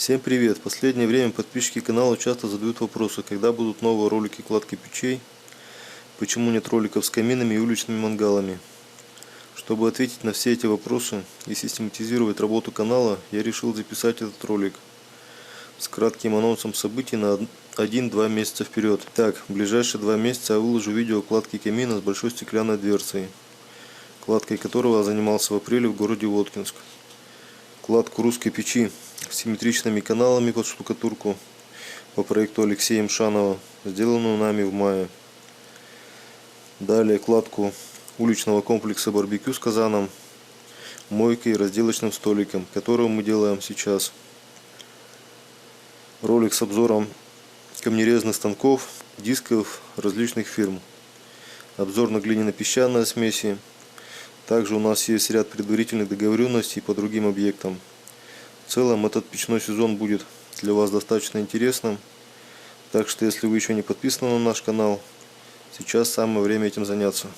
Всем привет! В последнее время подписчики канала часто задают вопросы, когда будут новые ролики кладки печей, почему нет роликов с каминами и уличными мангалами. Чтобы ответить на все эти вопросы и систематизировать работу канала, я решил записать этот ролик с кратким анонсом событий на 1-2 месяца вперед. Так, в ближайшие 2 месяца я выложу видео кладки камина с большой стеклянной дверцей, кладкой которого я занимался в апреле в городе Воткинск. Кладку русской печи с симметричными каналами под штукатурку по проекту Алексея Мшанова, сделанную нами в мае. Далее кладку уличного комплекса барбекю с казаном, мойкой и разделочным столиком, которого мы делаем сейчас. Ролик с обзором камнерезных станков, дисков различных фирм. Обзор на глиняно-песчаные смеси. Также у нас есть ряд предварительных договоренностей по другим объектам. В целом этот печной сезон будет для вас достаточно интересным. Так что если вы еще не подписаны на наш канал, сейчас самое время этим заняться.